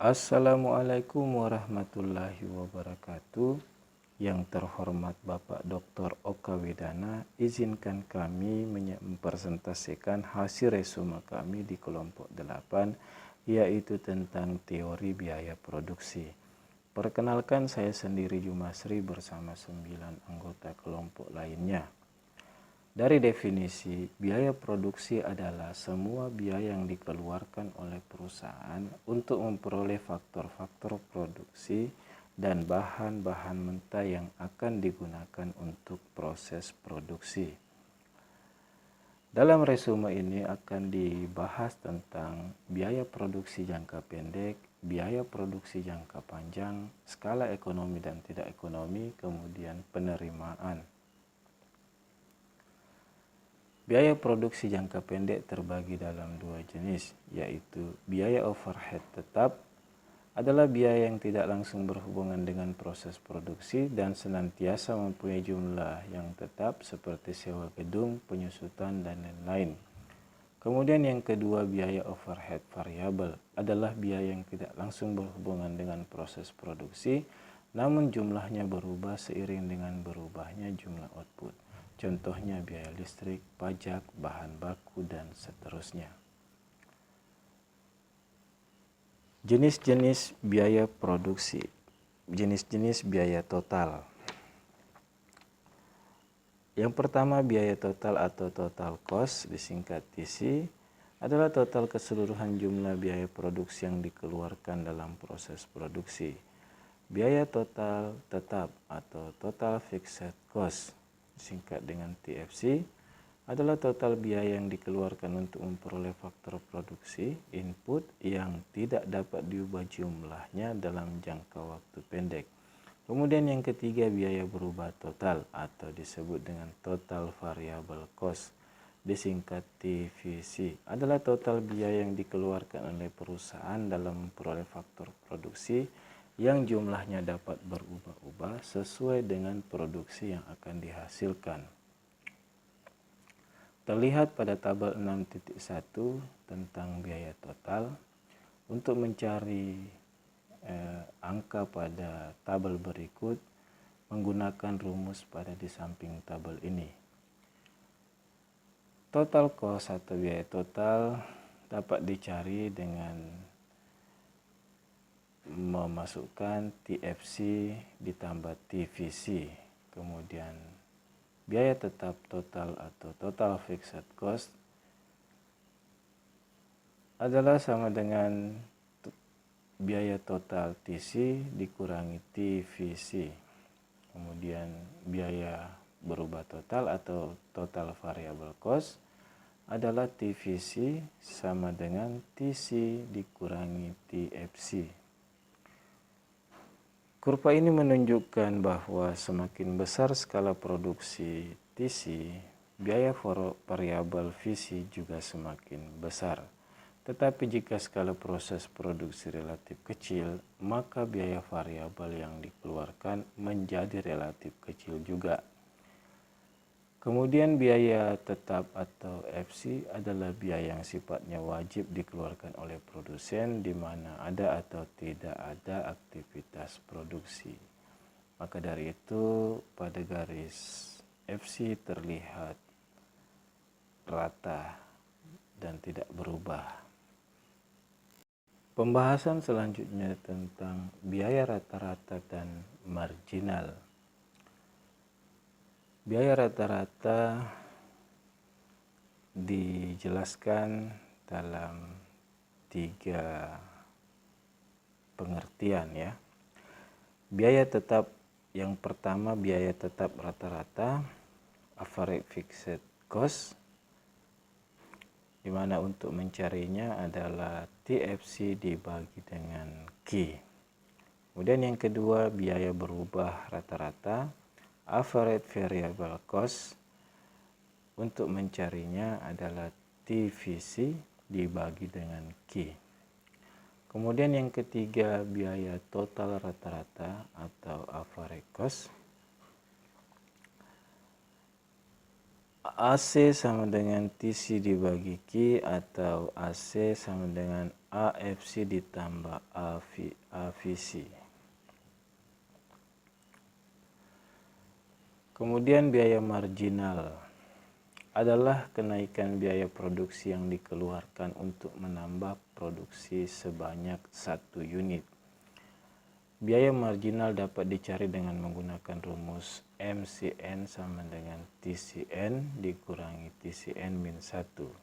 Assalamualaikum warahmatullahi wabarakatuh. Yang terhormat Bapak Dr. Oka Widana, izinkan kami mempresentasikan hasil resume kami di kelompok 8, yaitu tentang teori biaya produksi. Perkenalkan, saya sendiri Jumasri bersama 9 anggota kelompok lainnya. Dari definisi, biaya produksi adalah semua biaya yang dikeluarkan oleh perusahaan untuk memperoleh faktor-faktor produksi dan bahan-bahan mentah yang akan digunakan untuk proses produksi. Dalam resume ini akan dibahas tentang biaya produksi jangka pendek, biaya produksi jangka panjang, skala ekonomi dan tidak ekonomi, kemudian penerimaan. Biaya produksi jangka pendek terbagi dalam dua jenis, yaitu biaya overhead tetap adalah biaya yang tidak langsung berhubungan dengan proses produksi dan senantiasa mempunyai jumlah yang tetap seperti sewa gedung, penyusutan, dan lain-lain. Kemudian yang kedua, biaya overhead variabel adalah biaya yang tidak langsung berhubungan dengan proses produksi, namun jumlahnya berubah seiring dengan berubahnya jumlah output. Contohnya biaya listrik, pajak, bahan baku, dan seterusnya. Jenis-jenis biaya produksi. Jenis-jenis biaya total. Yang pertama, biaya total atau total cost, disingkat TC, adalah total keseluruhan jumlah biaya produksi yang dikeluarkan dalam proses produksi. Biaya total tetap atau total fixed cost, disingkat dengan TFC, adalah total biaya yang dikeluarkan untuk memperoleh faktor produksi input yang tidak dapat diubah jumlahnya dalam jangka waktu pendek. Kemudian yang ketiga, biaya berubah total atau disebut dengan total variable cost, disingkat TVC, adalah total biaya yang dikeluarkan oleh perusahaan dalam memperoleh faktor produksi yang jumlahnya dapat berubah-ubah sesuai dengan produksi yang akan dihasilkan. Terlihat pada tabel 6.1 tentang biaya total. Untuk mencari angka pada tabel berikut, menggunakan rumus pada di samping tabel ini. Total cost atau biaya total dapat dicari dengan memasukkan TFC ditambah TVC, kemudian biaya tetap total atau total fixed cost adalah sama dengan biaya total TC dikurangi TVC, kemudian biaya berubah total atau total variable cost adalah TVC sama dengan TC dikurangi TFC. Kurva ini menunjukkan bahwa semakin besar skala produksi TC, biaya variabel VC juga semakin besar. Tetapi jika skala proses produksi relatif kecil, maka biaya variabel yang dikeluarkan menjadi relatif kecil juga. Kemudian biaya tetap atau FC adalah biaya yang sifatnya wajib dikeluarkan oleh produsen di mana ada atau tidak ada aktivitas produksi. Maka dari itu pada garis FC terlihat rata dan tidak berubah. Pembahasan selanjutnya tentang biaya rata-rata dan marginal. Biaya rata-rata dijelaskan dalam 3 pengertian ya. Biaya tetap yang pertama, biaya tetap rata-rata, average fixed cost, di mana untuk mencarinya adalah TFC dibagi dengan Q. Kemudian yang kedua, biaya berubah rata-rata, average variable cost. Untuk mencarinya adalah TVC dibagi dengan Q. Kemudian yang ketiga, biaya total rata-rata atau average cost. AC sama dengan TC dibagi Q atau AC sama dengan AFC ditambah AVC. Kemudian biaya marginal adalah kenaikan biaya produksi yang dikeluarkan untuk menambah produksi sebanyak 1 unit. Biaya marginal dapat dicari dengan menggunakan rumus MCN sama dengan TCN dikurangi TCN min 1.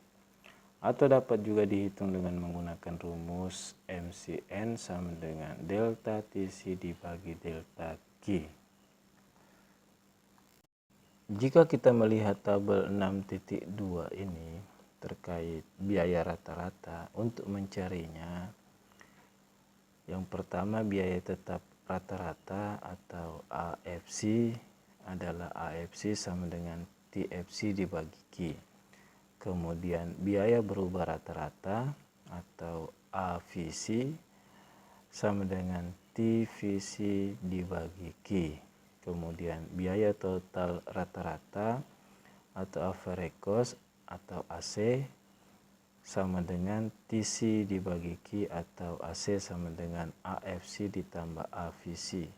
Atau dapat juga dihitung dengan menggunakan rumus MCN sama dengan delta TC dibagi delta Q. Jika kita melihat tabel 6.2 ini terkait biaya rata-rata, untuk mencarinya, yang pertama biaya tetap rata-rata atau AFC adalah AFC sama dengan TFC dibagi Q. Kemudian biaya berubah rata-rata atau AVC sama dengan TVC dibagi Q. Kemudian biaya total rata-rata atau average cost atau AC sama dengan TC dibagi Q atau AC sama dengan AFC ditambah AVC.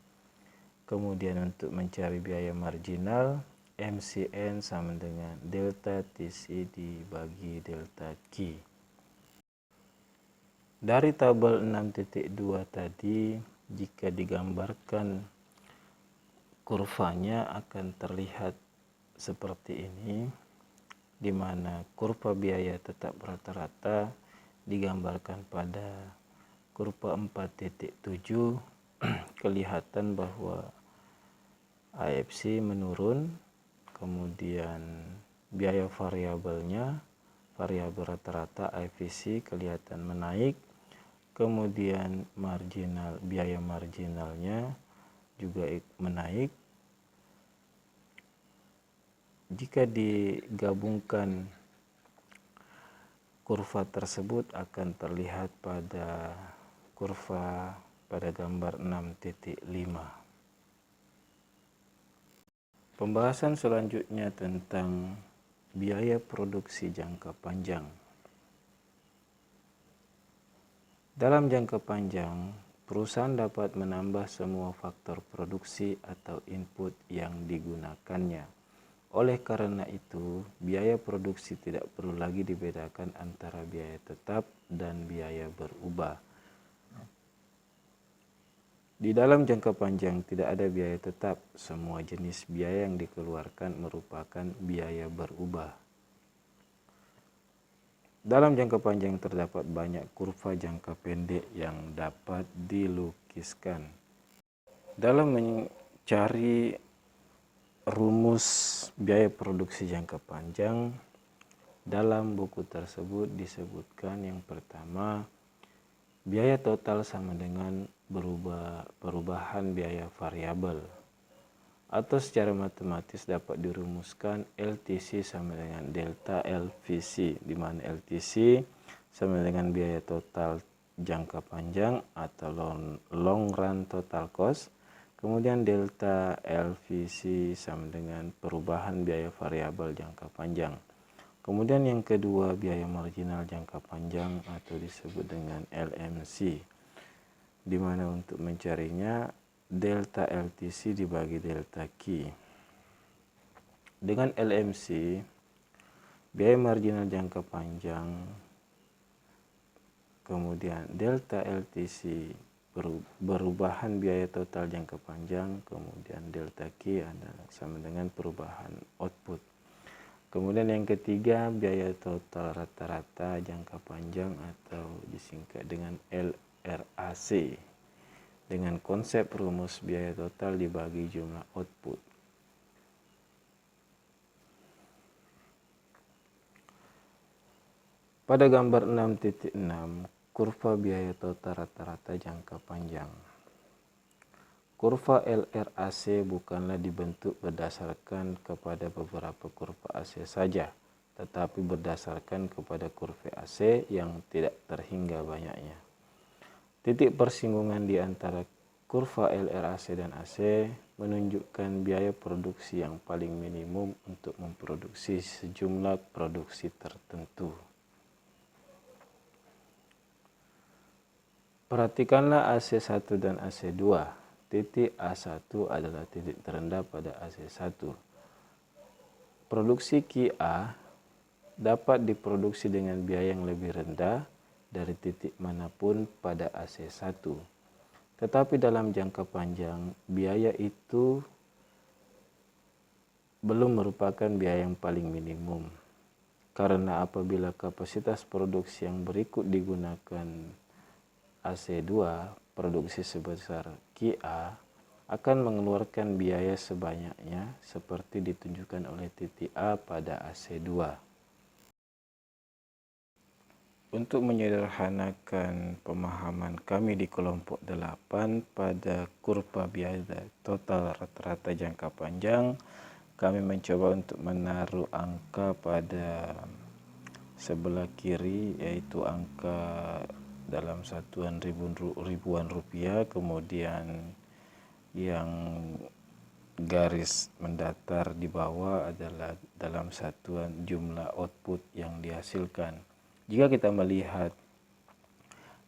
Kemudian untuk mencari biaya marginal, MCN sama dengan delta TC dibagi delta Q. Dari tabel 6.2 tadi, jika digambarkan kurvanya akan terlihat seperti ini, di mana kurva biaya tetap rata-rata digambarkan pada kurva 4.7. Kelihatan bahwa AFC menurun, kemudian biaya variabelnya, variabel rata-rata AFC kelihatan menaik, kemudian marginal, biaya marginalnya juga menaik. Jika digabungkan kurva tersebut akan terlihat pada kurva pada gambar 6.5. Pembahasan selanjutnya tentang biaya produksi jangka panjang. Dalam jangka panjang, perusahaan dapat menambah semua faktor produksi atau input yang digunakannya. Oleh karena itu, biaya produksi tidak perlu lagi dibedakan antara biaya tetap dan biaya berubah. Di dalam jangka panjang tidak ada biaya tetap, semua jenis biaya yang dikeluarkan merupakan biaya berubah. Dalam jangka panjang terdapat banyak kurva jangka pendek yang dapat dilukiskan. Dalam mencari rumus biaya produksi jangka panjang, dalam buku tersebut disebutkan yang pertama, biaya total sama dengan perubahan biaya variabel. Atau secara matematis dapat dirumuskan LTC sama dengan delta LVC, di mana LTC sama dengan biaya total jangka panjang atau long run total cost. Kemudian delta LVC sama dengan perubahan biaya variabel jangka panjang. Kemudian yang kedua, biaya marginal jangka panjang atau disebut dengan LMC, di mana untuk mencarinya delta LTC dibagi delta Q. Dengan LMC, biaya marginal jangka panjang, kemudian delta LTC perubahan biaya total jangka panjang, kemudian delta Q adalah sama dengan perubahan output. Kemudian yang ketiga, biaya total rata-rata jangka panjang atau disingkat dengan LRAC, dengan konsep rumus biaya total dibagi jumlah output. Pada gambar 6.6, kurva biaya total rata-rata jangka panjang. Kurva LRAC bukanlah dibentuk berdasarkan kepada beberapa kurva AC saja, tetapi berdasarkan kepada kurva AC yang tidak terhingga banyaknya. Titik persinggungan di antara kurva LRAC dan AC menunjukkan biaya produksi yang paling minimum untuk memproduksi sejumlah produksi tertentu. Perhatikanlah AC1 dan AC2. Titik A1 adalah titik terendah pada AC1. Produksi QA dapat diproduksi dengan biaya yang lebih rendah dari titik manapun pada AC1. Tetapi dalam jangka panjang, biaya itu belum merupakan biaya yang paling minimum. Karena apabila kapasitas produksi yang berikut digunakan AC2, produksi sebesar QA akan mengeluarkan biaya sebanyaknya seperti ditunjukkan oleh titik A pada AC2. Untuk menyederhanakan pemahaman kami di kelompok 8 pada kurva biaya total rata-rata jangka panjang, kami mencoba untuk menaruh angka pada sebelah kiri, yaitu angka dalam satuan ribuan rupiah, kemudian yang garis mendatar di bawah adalah dalam satuan jumlah output yang dihasilkan. Jika kita melihat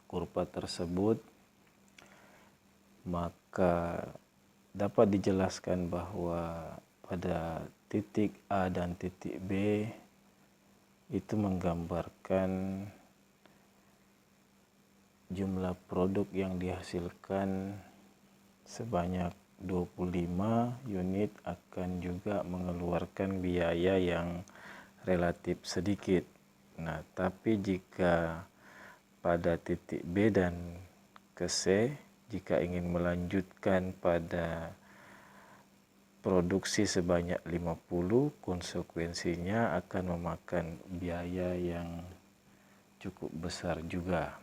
kurva tersebut, maka dapat dijelaskan bahwa pada titik A dan titik B itu menggambarkan jumlah produk yang dihasilkan sebanyak 25 unit akan juga mengeluarkan biaya yang relatif sedikit. Nah, tapi jika pada titik B dan ke C, jika ingin melanjutkan pada produksi sebanyak 50, konsekuensinya akan memakan biaya yang cukup besar juga.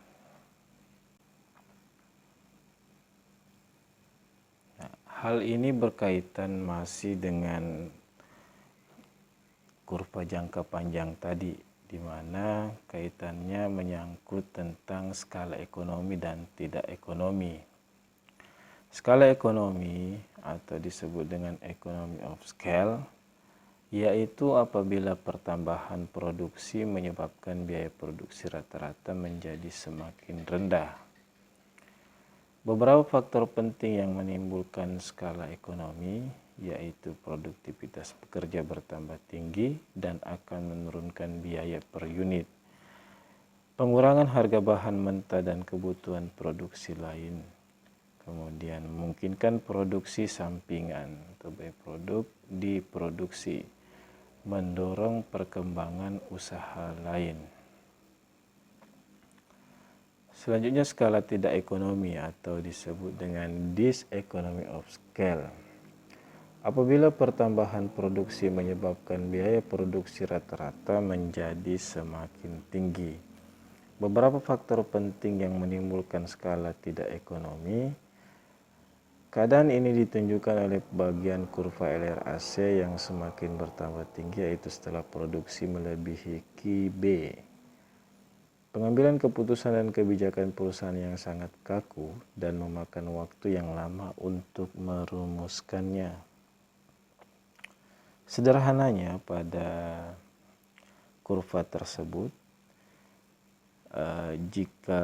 Nah, hal ini berkaitan masih dengan kurva jangka panjang tadi, di mana kaitannya menyangkut tentang skala ekonomi dan tidak ekonomi. Skala ekonomi atau disebut dengan economy of scale, yaitu apabila pertambahan produksi menyebabkan biaya produksi rata-rata menjadi semakin rendah. Beberapa faktor penting yang menimbulkan skala ekonomi yaitu produktivitas pekerja bertambah tinggi dan akan menurunkan biaya per unit, pengurangan harga bahan mentah dan kebutuhan produksi lain, kemudian memungkinkan produksi sampingan atau byproduct diproduksi, mendorong perkembangan usaha lain. Selanjutnya skala tidak ekonomi atau disebut dengan diseconomy of scale. Apabila pertambahan produksi menyebabkan biaya produksi rata-rata menjadi semakin tinggi. Beberapa faktor penting yang menimbulkan skala tidak ekonomi. Keadaan ini ditunjukkan oleh bagian kurva LRAC yang semakin bertambah tinggi, yaitu setelah produksi melebihi QB. Pengambilan keputusan dan kebijakan perusahaan yang sangat kaku dan memakan waktu yang lama untuk merumuskannya. Sederhananya pada kurva tersebut, jika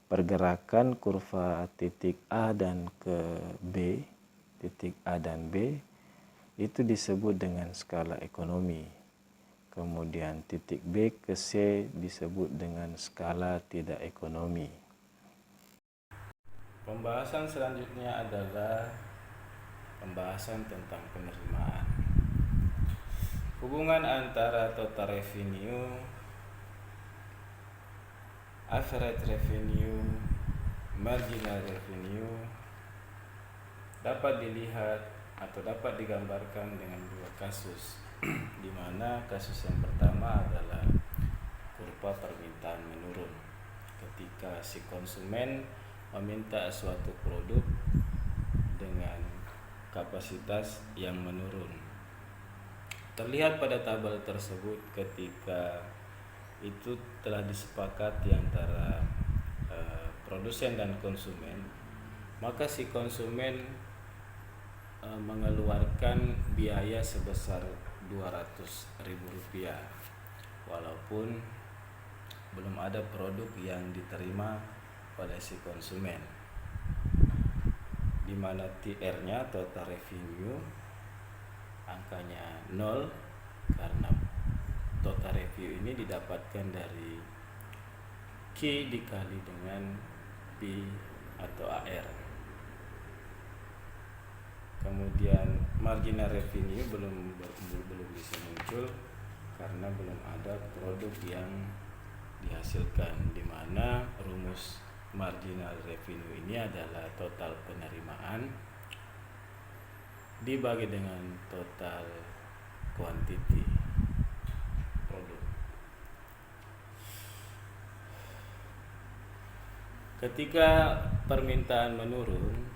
pergerakan kurva titik A dan ke B, titik A dan B, itu disebut dengan skala ekonomi. Kemudian titik B ke C disebut dengan skala tidak ekonomi. Pembahasan selanjutnya adalah pembahasan tentang penerimaan. Hubungan antara total revenue, average revenue, marginal revenue dapat dilihat atau dapat digambarkan dengan dua kasus, di mana kasus yang pertama adalah kurva permintaan menurun ketika si konsumen meminta suatu produk dengan kapasitas yang menurun. Terlihat pada tabel tersebut ketika itu telah disepakati antara produsen dan konsumen, maka si konsumen mengeluarkan biaya sebesar Rp200.000 walaupun belum ada produk yang diterima pada si konsumen, di mana TR-nya total revenue angkanya 0 karena total revenue ini didapatkan dari Q dikali dengan P atau AR. Kemudian marginal revenue belum bisa muncul karena belum ada produk yang dihasilkan, di mana rumus marginal revenue ini adalah total penerimaan dibagi dengan total quantity produk. Ketika permintaan menurun,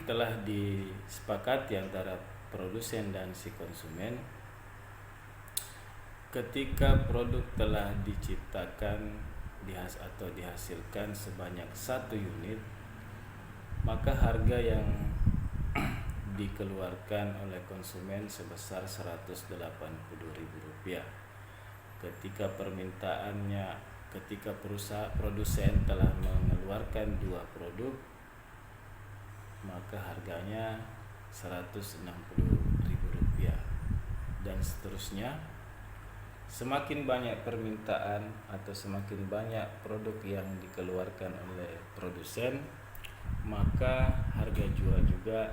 telah disepakati antara produsen dan si konsumen. Ketika produk telah diciptakan atau dihasilkan sebanyak 1 unit, maka harga yang dikeluarkan oleh konsumen sebesar Rp180.000. Ketika produsen telah mengeluarkan 2 produk, maka harganya Rp160.000, dan seterusnya. Semakin banyak permintaan atau semakin banyak produk yang dikeluarkan oleh produsen, maka harga jual juga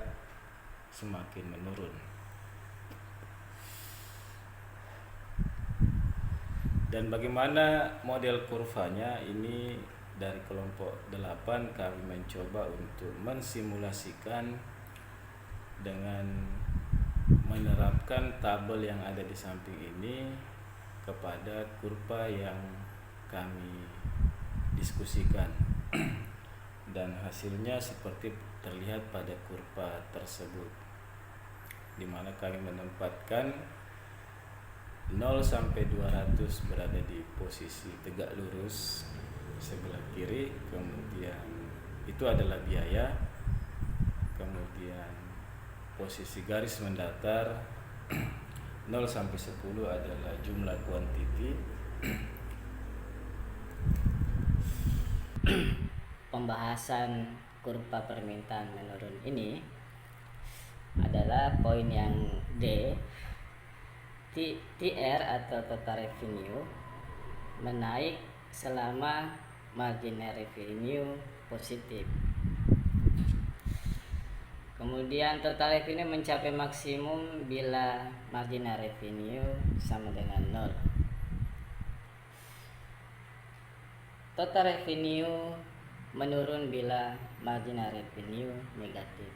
semakin menurun. Dan bagaimana model kurvanya ini? Dari kelompok 8 kami mencoba untuk mensimulasikan dengan menerapkan tabel yang ada di samping ini kepada kurva yang kami diskusikan. Dan hasilnya seperti terlihat pada kurva tersebut, di mana kami menempatkan 0 sampai 200 berada di posisi tegak lurus sebelah kiri, kemudian itu adalah biaya, kemudian posisi garis mendatar 0 sampai 10 adalah jumlah kuantiti. Pembahasan kurva permintaan menurun ini adalah poin yang D, TR atau total revenue menaik selama marginal revenue positif. Kemudian total revenue mencapai maksimum bila marginal revenue sama dengan 0. Total revenue menurun bila marginal revenue negatif.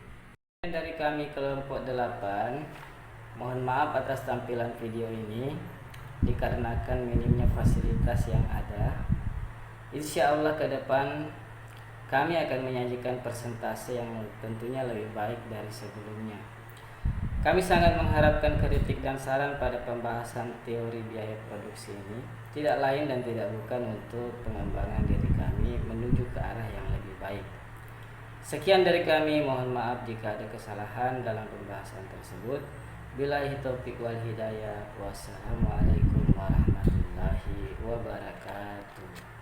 Dari kami kelompok 8, mohon maaf atas tampilan video ini dikarenakan minimnya fasilitas yang ada. Insya Allah ke depan kami akan menyajikan presentasi yang tentunya lebih baik dari sebelumnya. Kami sangat mengharapkan kritik dan saran pada pembahasan teori biaya produksi ini, tidak lain dan tidak bukan untuk pengembangan diri kami menuju ke arah yang lebih baik. Sekian dari kami, mohon maaf jika ada kesalahan dalam pembahasan tersebut. Billahi taufiq wal hidayah. Wassalamualaikum warahmatullahi wabarakatuh.